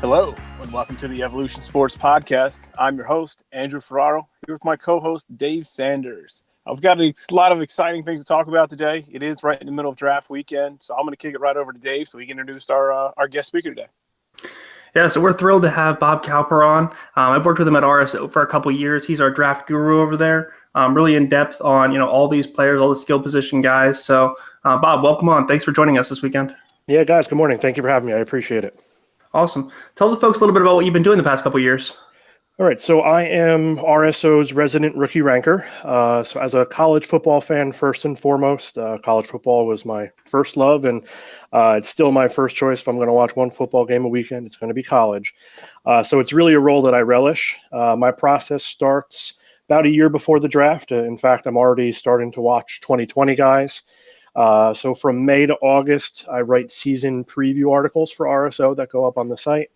Hello, and welcome to the Evolution Sports Podcast. I'm your host, Andrew Ferraro, here with my co-host, Dave Sanders. I've got a lot of exciting things to talk about today. It is right in the middle of draft weekend, so I'm going to kick it right over to Dave so he can introduce our guest speaker today. Yeah, so we're thrilled to have Bob Cowper on. I've worked with him at RSO for a couple of years. He's our draft guru over there, really in depth on all these players, all the skill position guys. So, Bob, welcome on. Thanks for joining us this weekend. Yeah, guys, good morning. Thank you for having me. I appreciate it. Awesome. Tell the folks a little bit about what you've been doing the past couple of years. All right, so I am RSO's resident rookie ranker. So as a college football fan, first and foremost, college football was my first love, and it's still my first choice. If I'm going to watch one football game a weekend, it's going to be college. So it's really a role that I relish. My process starts about a year before the draft. In fact, I'm already starting to watch 2020 guys. So from May to August, I write season preview articles for RSO that go up on the site.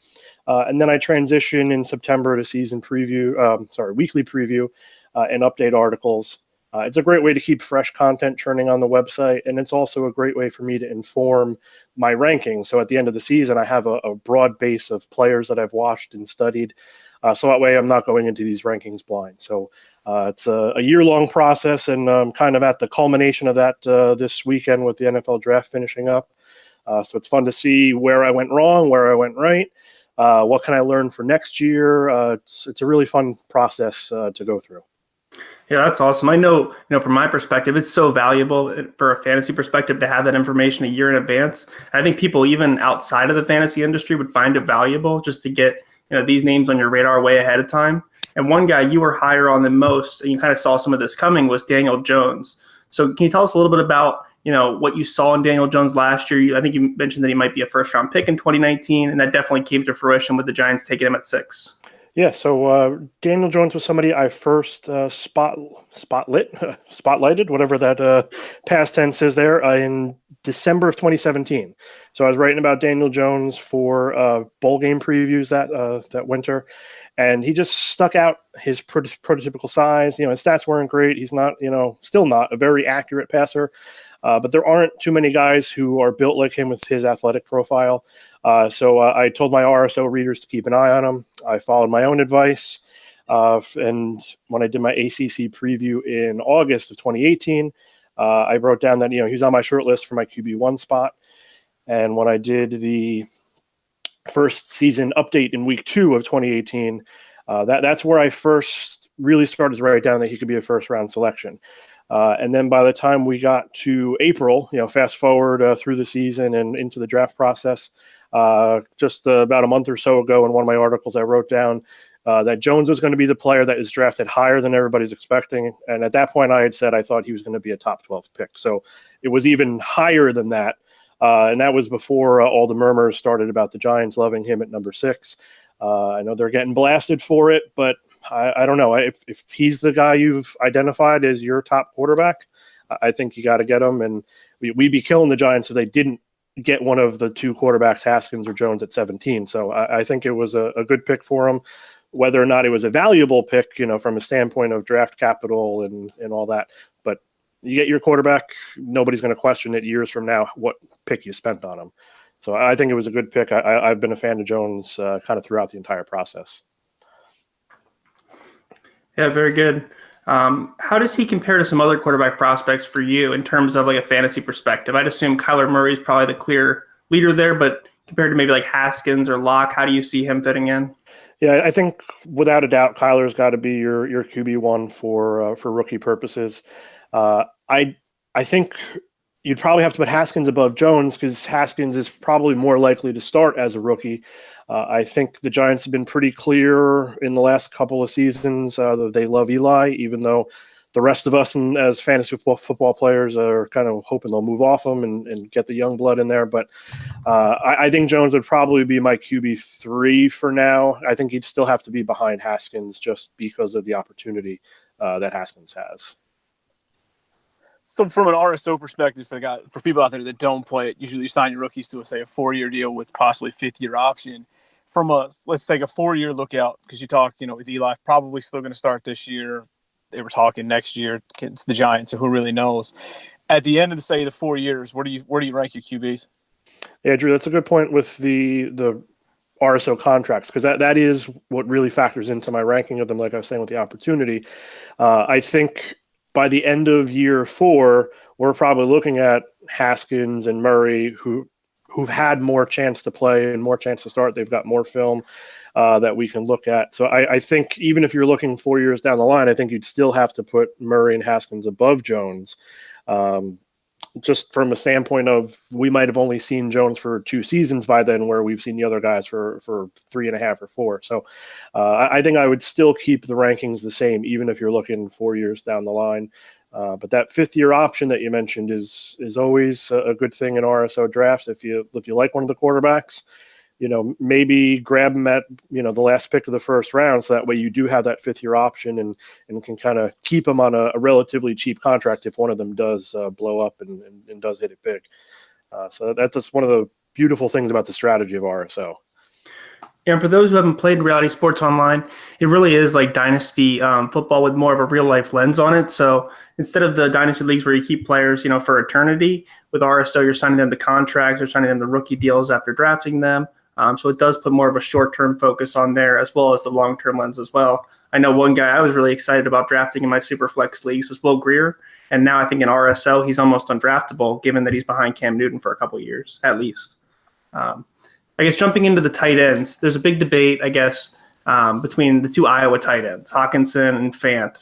And then I transition in September to season preview, weekly preview and update articles. It's a great way to keep fresh content churning on the website. And it's also a great way for me to inform my ranking. So at the end of the season, I have a broad base of players that I've watched and studied. So that way I'm not going into these rankings blind. So it's a year-long process, and I'm kind of at the culmination of that this weekend with the NFL draft finishing up. So it's fun to see where I went wrong, where I went right. What can I learn for next year? It's a really fun process to go through. Yeah, that's awesome. I know, from my perspective, it's so valuable for a fantasy perspective to have that information a year in advance. I think people even outside of the fantasy industry would find it valuable just to get these names on your radar way ahead of time. And one guy you were higher on than most, and you kind of saw some of this coming, was Daniel Jones. So can you tell us a little bit about what you saw in Daniel Jones last year? I think you mentioned that he might be a first-round pick in 2019, and that definitely came to fruition with the Giants taking him at 6. Yeah, so Daniel Jones was somebody I first spotlighted, whatever that past tense is there, in December of 2017. So I was writing about Daniel Jones for bowl game previews that winter, and he just stuck out. His prototypical size, his stats weren't great. He's not, still not a very accurate passer. But there aren't too many guys who are built like him with his athletic profile. So I told my RSO readers to keep an eye on him. I followed my own advice. And when I did my ACC preview in August of 2018, I wrote down that, he was on my short list for my QB1 spot. And when I did the first season update in week 2 of 2018, that's where I first really started to write down that he could be a first-round selection. And then by the time we got to April, fast forward through the season and into the draft process, just about a month or so ago in one of my articles, I wrote down that Jones was going to be the player that is drafted higher than everybody's expecting. And at that point, I had said I thought he was going to be a top 12 pick. So it was even higher than that. And that was before all the murmurs started about the Giants loving him at number 6. I know they're getting blasted for it, but I don't know. If he's the guy you've identified as your top quarterback, I think you got to get him. And we'd be killing the Giants if they didn't get one of the 2 quarterbacks, Haskins or Jones, at 17. So I think it was a good pick for him. Whether or not it was a valuable pick, from a standpoint of draft capital and all that. But you get your quarterback, nobody's going to question it years from now what pick you spent on him. So I think it was a good pick. I've been a fan of Jones kind of throughout the entire process. Yeah, very good. How does he compare to some other quarterback prospects for you in terms of like a fantasy perspective? I'd assume Kyler Murray is probably the clear leader there, but compared to maybe like Haskins or Locke, how do you see him fitting in? Yeah, I think without a doubt, Kyler's got to be your QB1 for rookie purposes. I think you'd probably have to put Haskins above Jones because Haskins is probably more likely to start as a rookie. I think the Giants have been pretty clear in the last couple of seasons that they love Eli, even though the rest of us as fantasy football players are kind of hoping they'll move off him and get the young blood in there. But I think Jones would probably be my QB3 for now. I think he'd still have to be behind Haskins just because of the opportunity that Haskins has. So from an RSO perspective, for people out there that don't play it, usually you sign your rookies to a 4-year deal with possibly a 5th-year option. Let's take a 4-year look out, because you talked, with Eli probably still going to start this year. They were talking next year against the Giants, so who really knows? At the end of the 4 years, where do you rank your QBs? Yeah, Drew, that's a good point with the RSO contracts, because that is what really factors into my ranking of them. Like I was saying with the opportunity, I think by the end of year 4, we're probably looking at Haskins and Murray, who've had more chance to play and more chance to start. They've got more film that we can look at. So I think even if you're looking 4 years down the line, I think you'd still have to put Murray and Haskins above Jones. Just from a standpoint of, we might have only seen Jones for 2 seasons by then, where we've seen the other guys for 3.5 or 4. So I think I would still keep the rankings the same, even if you're looking 4 years down the line. But that 5th-year option that you mentioned is always a good thing in RSO drafts. If you like one of the quarterbacks, maybe grab them at, the last pick of the first round. So that way you do have that 5th-year option and can kind of keep them on a relatively cheap contract if one of them does blow up and does hit it big. So that's just one of the beautiful things about the strategy of RSO. And for those who haven't played Reality Sports Online, it really is like Dynasty football with more of a real-life lens on it. So instead of the Dynasty leagues where you keep players, for eternity, with RSO, you're signing them to contracts, you're signing them to rookie deals after drafting them. So it does put more of a short-term focus on there, as well as the long-term lens as well. I know one guy I was really excited about drafting in my Superflex leagues was Will Greer, and now I think in RSO he's almost undraftable, given that he's behind Cam Newton for a couple of years, at least. I guess jumping into the tight ends, there's a big debate, I guess, between the 2 Iowa tight ends, Hawkinson and Fant.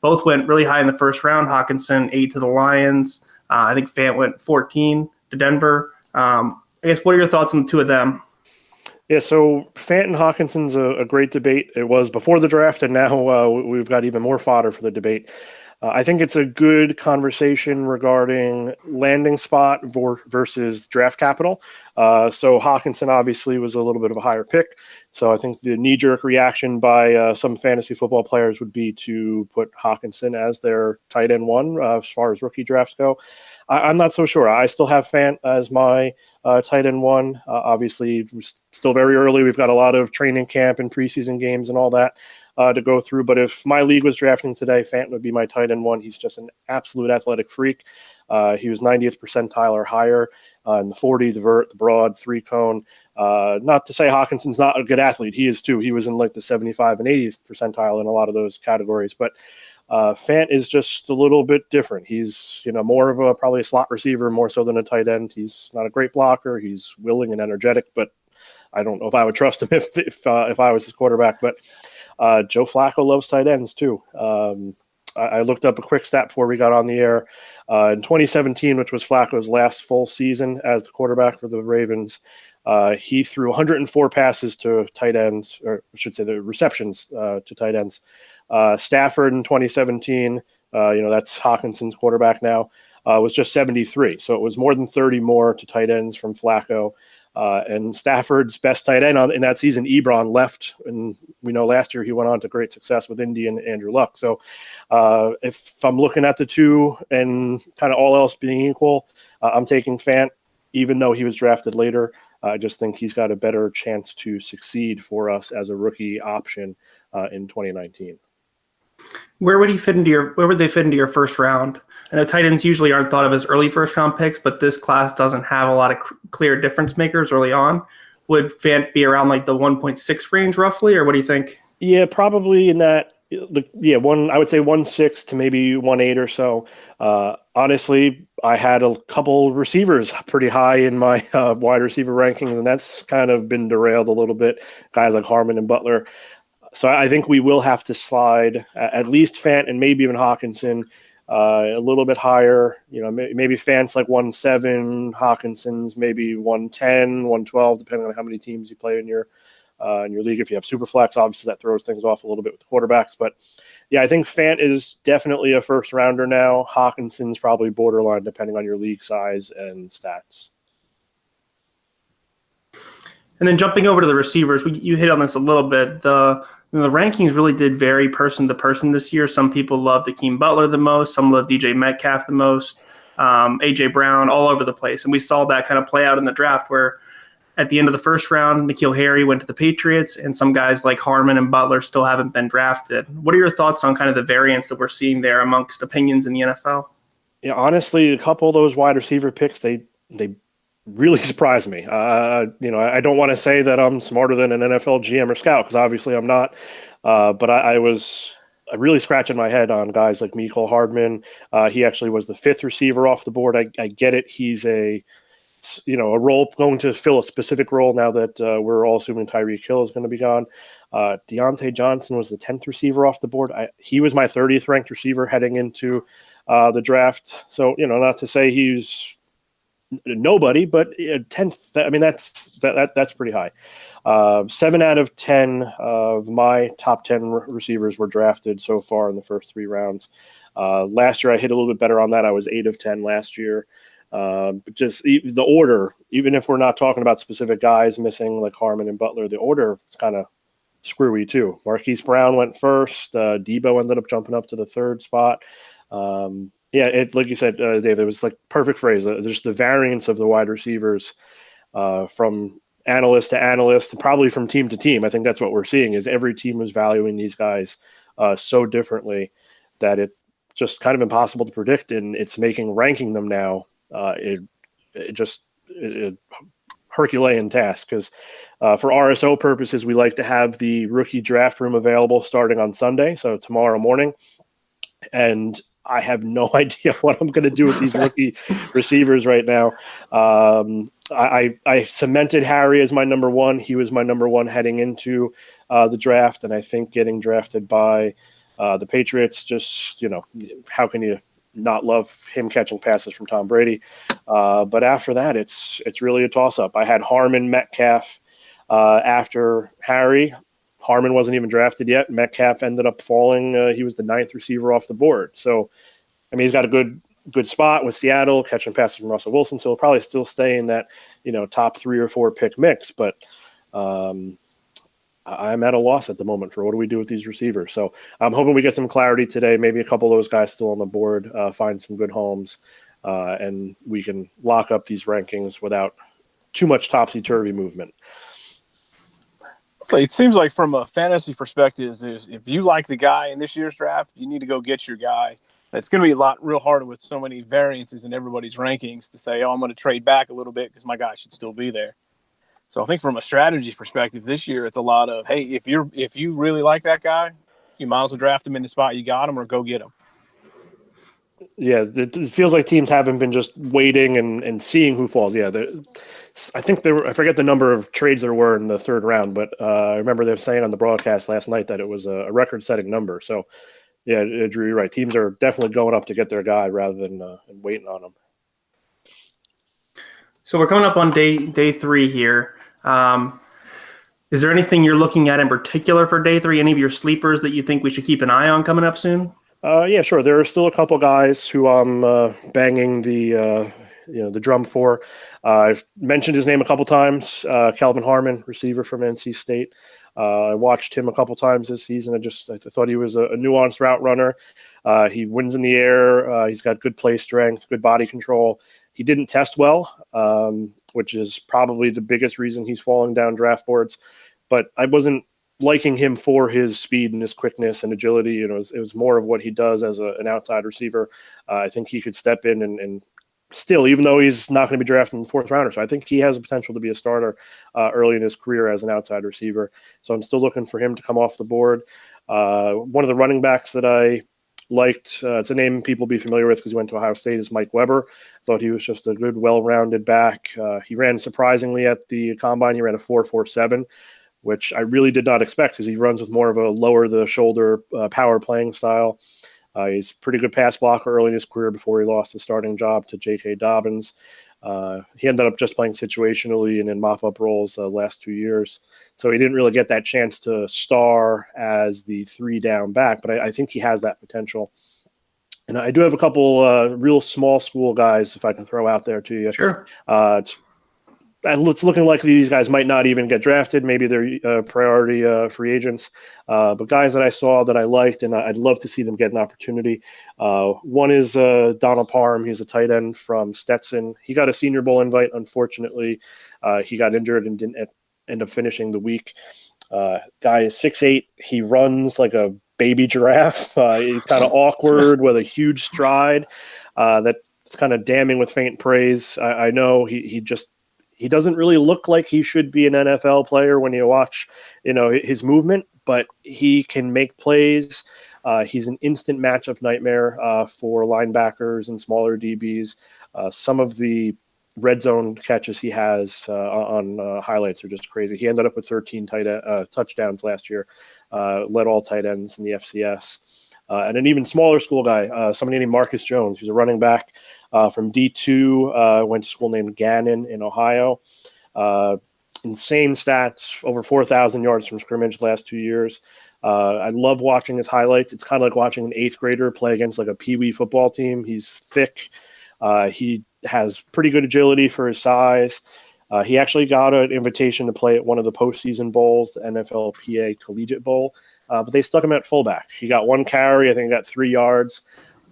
Both went really high in the first round. Hockenson 8 to the Lions. I think Fant went 14 to Denver. I guess, what are your thoughts on the 2 of them? Yeah, so Fant and Hawkinson's a great debate. It was before the draft, and now we've got even more fodder for the debate. I think it's a good conversation regarding landing spot versus draft capital. So Hockenson obviously was a little bit of a higher pick. So I think the knee-jerk reaction by some fantasy football players would be to put Hockenson as their tight end 1 as far as rookie drafts go. I'm not so sure. I still have Fant as my tight end 1. Obviously, we're still very early. We've got a lot of training camp and preseason games and all that to go through. But if my league was drafting today, Fant would be my tight end 1. He's just an absolute athletic freak. He was 90th percentile or higher in the 40, the vert, the broad, 3-cone. Not to say Hawkinson's not a good athlete. He is too. He was in like the 75 and 80th percentile in a lot of those categories. But Fant is just a little bit different. He's more of probably a slot receiver more so than a tight end. He's not a great blocker. He's willing and energetic, but I don't know if I would trust him if I was his quarterback. But Joe Flacco loves tight ends too. I looked up a quick stat before we got on the air. In 2017, which was Flacco's last full season as the quarterback for the Ravens, he threw 104 passes to tight ends, or I should say the receptions to tight ends. Stafford in 2017, that's Hawkinson's quarterback now, was just 73. So it was more than 30 more to tight ends from Flacco. And Stafford's best tight end in that season, Ebron, left. And we know last year he went on to great success with Indy and Andrew Luck. So if I'm looking at the 2 and kind of all else being equal, I'm taking Fant, even though he was drafted later. I just think he's got a better chance to succeed for us as a rookie option in 2019. Where would they fit into your first round? I know tight ends usually aren't thought of as early first round picks, but this class doesn't have a lot of clear difference makers early on. Would Fant be around like the 1.6 range roughly, or what do you think? Yeah, probably in that. I would say 1.6 to maybe 1.8 or so. Honestly, I had a couple receivers pretty high in my wide receiver rankings, and that's kind of been derailed a little bit. Guys like Harmon and Butler. So I think we will have to slide at least Fant and maybe even Hockenson a little bit higher. Maybe Fant's like 1.7, Hawkinson's maybe 1.10, 1.12, depending on how many teams you play in your league. If you have Superflex, obviously that throws things off a little bit with the quarterbacks. But yeah, I think Fant is definitely a first rounder now. Hawkinson's probably borderline depending on your league size and stats. And then jumping over to the receivers, you hit on this a little bit. The rankings really did vary person to person this year. Some people love Akeem Butler the most. Some love DJ Metcalf the most. A.J. Brown, all over the place. And we saw that kind of play out in the draft where at the end of the first round, N'Keal Harry went to the Patriots, and some guys like Harmon and Butler still haven't been drafted. What are your thoughts on kind of the variance that we're seeing there amongst opinions in the NFL? Yeah, honestly, a couple of those wide receiver picks, they really surprised me. I don't want to say that I'm smarter than an NFL GM or scout, because obviously I'm not. But I was really scratching my head on guys like Mecole Hardman. He actually was the 5th receiver off the board. I get it. He's a role going to fill a specific role now that we're all assuming Tyreek Hill is going to be gone. Deontay Johnson was the 10th receiver off the board. He was my 30th ranked receiver heading into the draft. So, not to say he's nobody, but 10th. I mean, that's pretty high. 7 out of 10 of my top 10 receivers were drafted so far in the first 3 rounds. Last year, I hit a little bit better on that. I was 8 of 10 last year. But just the order, even if we're not talking about specific guys missing like Harmon and Butler, the order is kind of screwy too. Marquise Brown went first. Debo ended up jumping up to the 3rd spot. Like you said, Dave, it was like perfect phrase. Just the variance of the wide receivers from analyst to analyst, and probably from team to team. I think that's what we're seeing is every team is valuing these guys so differently that it's just kind of impossible to predict, and it's making ranking them now a Herculean task, because for RSO purposes, we like to have the rookie draft room available starting on Sunday, so tomorrow morning, and I have no idea what I'm going to do with these rookie receivers right now. I cemented Harry as my number 1. He was my number 1 heading into the draft, and I think getting drafted by the Patriots, just, how can you not love him catching passes from Tom Brady? But after that, it's really a toss-up. I had Harmon, Metcalf after Harry. Harmon wasn't even drafted yet. Metcalf ended up falling. He was the 9th receiver off the board. So, I mean, he's got a good spot with Seattle, catching passes from Russell Wilson. So he'll probably still stay in that, top 3 or 4 pick mix. But I'm at a loss at the moment for what do we do with these receivers. So I'm hoping we get some clarity today. Maybe a couple of those guys still on the board, find some good homes, and we can lock up these rankings without too much topsy-turvy movement. So it seems like from a fantasy perspective, if you like the guy in this year's draft, you need to go get your guy. It's going to be real hard with so many variances in everybody's rankings to say, I'm going to trade back a little bit because my guy should still be there. So I think from a strategy perspective this year, it's a lot of, hey, if you really like that guy, you might as well draft him in the spot you got him or go get him. Yeah, it feels like teams haven't been just waiting and seeing who falls. Yeah, I think I forget the number of trades there were in the 3rd round, but I remember them saying on the broadcast last night that it was a record-setting number. So, yeah, Drew, you're right. Teams are definitely going up to get their guy rather than waiting on them. So we're coming up on day 3 here. Is there anything you're looking at in particular for day 3? Any of your sleepers that you think we should keep an eye on coming up soon? Yeah, sure. There are still a couple guys who I'm banging the drum for. I've mentioned his name a couple times. Kelvin Harmon, receiver from NC State. I watched him a couple times this season. I thought he was a nuanced route runner. He wins in the air. He's got good play strength, good body control. He didn't test well, which is probably the biggest reason he's falling down draft boards. But I wasn't liking him for his speed and his quickness and agility. It was more of what he does as an outside receiver. I think he could step in and still, even though he's not going to be drafted in the 4th rounder. So I think he has the potential to be a starter early in his career as an outside receiver. So I'm still looking for him to come off the board. One of the running backs that I liked, it's a name people be familiar with because he went to Ohio State, is Mike Weber. Thought he was just a good, well-rounded back. He ran surprisingly at the combine. He ran a 4.47, which I really did not expect because he runs with more of a lower-the-shoulder power playing style. He's a pretty good pass blocker early in his career before he lost his starting job to J.K. Dobbins. He ended up just playing situationally and in mop-up roles the last 2 years. So he didn't really get that chance to star as the 3-down back, but I think he has that potential. And I do have a couple real small school guys, if I can throw out there to you. Sure. It's looking likely these guys might not even get drafted. Maybe they're priority free agents. But guys that I saw that I liked, and I'd love to see them get an opportunity. One is Donald Parham. He's a tight end from Stetson. He got a Senior Bowl invite. Unfortunately, he got injured and didn't end up finishing the week. Guy is 6'8". He runs like a baby giraffe. He's kind of awkward with a huge stride. That's kind of damning with faint praise. I know he just He doesn't really look like he should be an NFL player when you watch, his movement, but he can make plays. He's an instant matchup nightmare for linebackers and smaller DBs. Some of the red zone catches he has on highlights are just crazy. He ended up with 13 touchdowns last year, led all tight ends in the FCS. And an even smaller school guy, somebody named Marcus Jones, who's a running back from D2, went to school named Gannon in Ohio. Insane stats, over 4,000 yards from scrimmage last 2 years. I love watching his highlights. It's kind of like watching an eighth grader play against like a peewee football team. He's thick. He has pretty good agility for his size. He actually got an invitation to play at one of the postseason bowls, the NFLPA Collegiate Bowl, but they stuck him at fullback. He got 1 carry. I think he got 3 yards.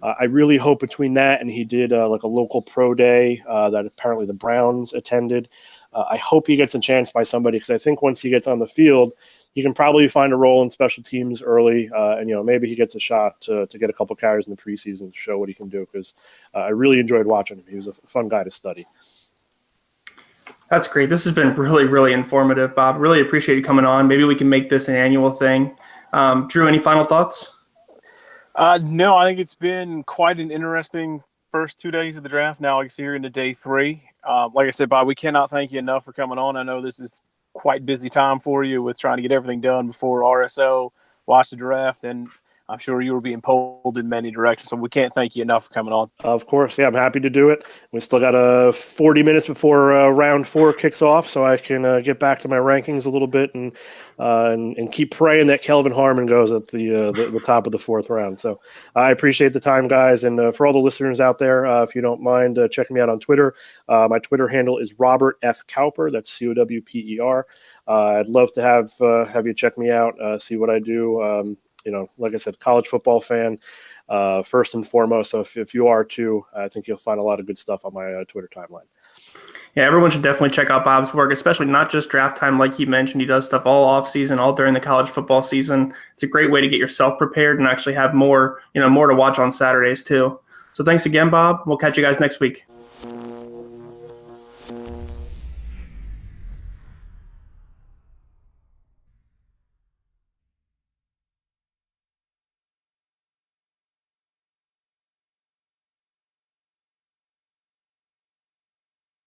I really hope between that and he did like a local pro day that apparently the Browns attended. I hope he gets a chance by somebody because I think once he gets on the field, he can probably find a role in special teams early, and maybe he gets a shot to get a couple carries in the preseason to show what he can do. Because I really enjoyed watching him. He was a fun guy to study. That's great. This has been really, really informative, Bob. Really appreciate you coming on. Maybe we can make this an annual thing. Drew, any final thoughts? No, I think it's been quite an interesting first 2 days of the draft. Now I see you're into day 3. Like I said, Bob, we cannot thank you enough for coming on. I know this is quite busy time for you with trying to get everything done before RSO, watch the draft, and I'm sure you were being pulled in many directions. So we can't thank you enough for coming on. Of course. Yeah, I'm happy to do it. We still got 40 minutes before round 4 kicks off, so I can get back to my rankings a little bit and keep praying that Kelvin Harmon goes at the top of the 4th round. So I appreciate the time, guys. And for all the listeners out there, if you don't mind checking me out on Twitter, my Twitter handle is Robert F. Cowper. That's Cowper. I'd love to have you check me out, see what I do. Like I said, college football fan, first and foremost. So if you are too, I think you'll find a lot of good stuff on my Twitter timeline. Yeah, everyone should definitely check out Bob's work, especially not just draft time. Like he mentioned, he does stuff all off season, all during the college football season. It's a great way to get yourself prepared and actually have more to watch on Saturdays too. So thanks again, Bob. We'll catch you guys next week.